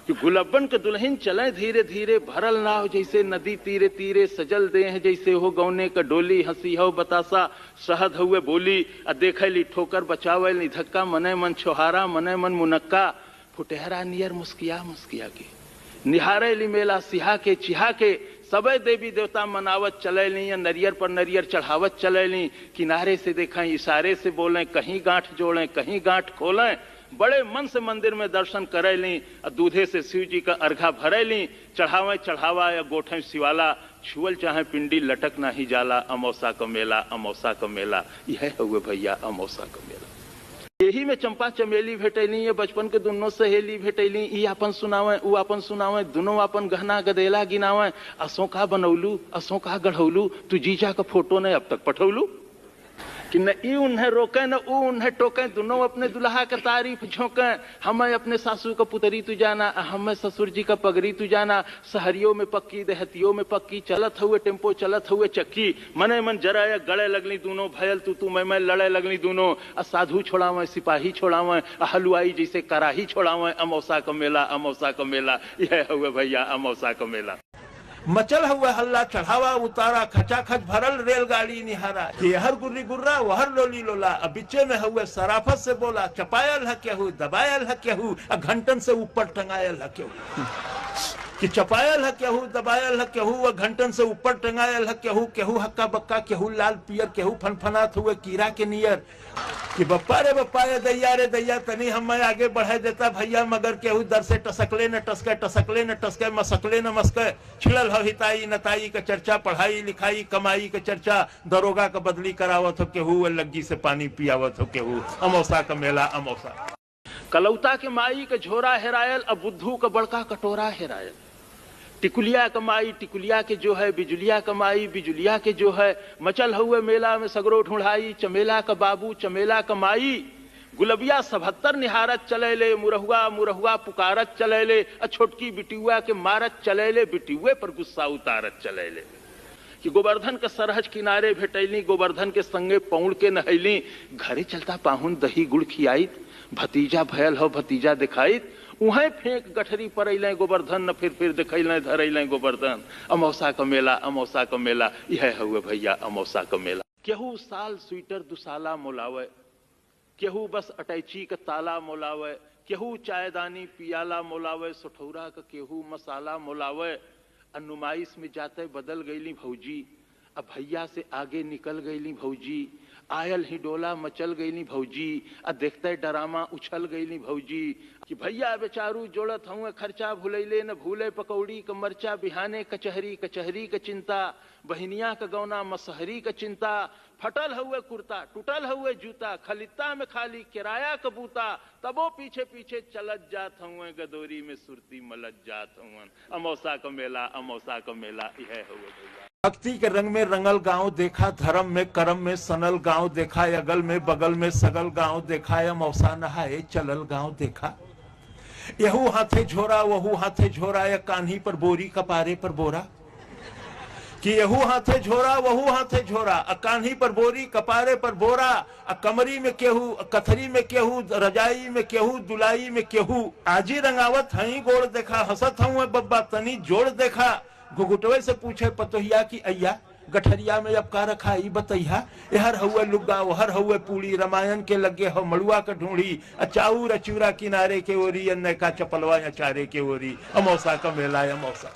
कि गुलब्बन के दुल्हन चले धीरे धीरे, भरल नाव जैसे नदी तीरे तीरे, सजल दे हैं जैसे हो गौने का डोली, हंसी हो बतासा शहद हुए बोली, आ देखे ली ठोकर बचावे ली धक्का, मने मन छोहारा मने मन मुनक्का, फुटेहरा नियर मुस्किया मुस्किया के, निहारे ली मेला सिहा के चिहा के, सबे देवी देवता मनावत चले ली, नरियर पर नरियर चढ़ावत चले ली, किनारे से देखें इशारे से बोलें, कहीं गांठ जोड़ें कहीं गांठ खोलें, बड़े मन से मंदिर में दर्शन करे ली, दूधे से शिव जी का अर्घा भरे ली, चढ़ावे चढ़ावा या गोठे शिवाला, छुअल चाहे पिंडी लटक ना ही जाला, अमौसा का मेला अमौसा का मेला, यह हुए भैया अमौसा का मेला। यही में चंपा चमेली भेटैली, ये बचपन के दुनों सहेली भेटैली, ई अपन सुनावे ऊ अपन सुनावे, दोनों अपन गहना गदेला गिनावे, असों का बनौलू असों का गढ़ौलू, तू जीजा का फोटो ने अब तक पठौलू, कि न ई उन्हें रोके न ऊ उन्हें टोके, दोनों अपने दुल्हा का तारीफ झोंके, हमें अपने सासू का पुतरी तू जाना, हमें ससुर जी का पगड़ी तू जाना, शहरियों में पक्की देहतियों में पक्की, चलत हुए टेम्पो चलत हुए चक्की, मने मन जरा या गले लगली दोनों, भयल तू मैं लड़े लगली दोनों, साधु छोड़ावे सिपाही छोड़ावे, हलवाई जैसे कराही छोड़ावे, अमौसा का मेला अमौसा का मेला, यह हुए भैया अमौसा का मेला। मचल हुआ हल्ला चढ़ावा उतारा, खचाखच भरल रेलगाड़ी निहारा, कि हर गुर्री गुर्रा वहर लोली लोला, अब बिच्चे में हुए सराफत से बोला, चपायल है केहू दबायल है केहू, घंटन से ऊपर टंगायल है केहू, कि चपायल है केहू दबायल है केहू, घंटन से ऊपर टंगायल है केहू, केहू हक्का बक्का केहू लाल पियर, केहू फनफनात हुए कीड़ा के नियर, कि बप्पा रे दैया तनी हमें आगे बढ़ा देता भैया, मगर केहू दर से टसकले न टसके मसकले न मस्के, छिड़ल हो हिताई नताई का चर्चा, पढ़ाई लिखाई कमाई का चर्चा, दरोगा का बदली करावत हो केहू, लग्गी से पानी पियावत हो केहू, अमौसा का मेला अमौसा। कलौता के माई के झोरा हेरायल, अब बुद्धू का बड़का कटोरा हेरायल, टिकुलिया कमाई टिकुलिया के जो है, बिजुलिया कमाई बिजुलिया के जो है, मचल हुए मेला में सगरो ढूंढाई, चमेला का बाबू चमेला कमाई, गुलबिया 77 निहारत चले ले, मुरहुआ मुरहुआ पुकारत चले ले, छोटकी बिटियुआ के मारत चले ले, बिटियुए पर गुस्सा उतारत चले ले, कि गोवर्धन के सरहज किनारे भेटैली, गोवर्धन के संगे पौड़ के नहैली, घरे चलता पाहुन दही गुड़ खियाइत, भतीजा भयल हो भतीजा दिखाइत, उहें फेंक गठरी पर अइलें गोवर्धन, न फिर देखैलें धरैलें गोवर्धन, अमौसा का मेला अमौसा का मेला, यह हुए भैया अमौसा का मेला। केहू साल स्वेटर दुसाला मोलावे, केहू बस अटैची का ताला मोलावे, केहू चायदानी पियाला मोलावे, सठौरा का केहू मसाला मोलावे, नुमाइश में जाते बदल गईली भौजी, अब भैया से आगे निकल गईली भौजी, आयल ही डोला मचल गईली भौजी, देखते डरामा उछल गईली भौजी, कि भैया बेचारू जोड़त हुए खर्चा भूलैले न भूले पकौड़ी का मरचा, बिहाने कचहरी कचहरी का चिंता, बहनिया का गौना मसहरी का चिंता, फटल हुए कुर्ता टूटल हुए जूता, खलिता में खाली किराया कबूता, तबो पीछे पीछे चलत जात हुए, गदोरी में सुरती मलत जात हुए, अमौसा का मेला अमौसा का मेला, यह हुए भैया। भक्ति के रंग में रंगल गांव देखा, धर्म में कर्म में सनल गांव देखा, अगल में बगल में सगल गांव देखा, अमौसा नहाए चलल गांव देखा, यहू हाथे झोरा वहू हाथे झोरा, या कान्ही पर बोरी कपारे पर बोरा, कि यहू हाथे झोरा वहू हाथे झोरा, कान्ही पर बोरी कपारे पर बोरा, कमरी में केहू कथरी में केहू, रजाई में केहू दुलाई में केहू, आजी रंगावत हई गोड़ देखा, हंसत हूँ बब्बा तनी जोड़ देखा, घुघुटवे से पूछे पतोहिया की अय्या, गठरिया में अब का रखा ई बतैया, हर हुए लुग्गा हर हुए पूड़ी, रामायण के लगे हो मड़ुआ का ढूंढी, अचाऊ रचूरा किनारे के ओरी, अन्य का चपलवा या चारे के ओरी, अमौसा का मेला अमौसा।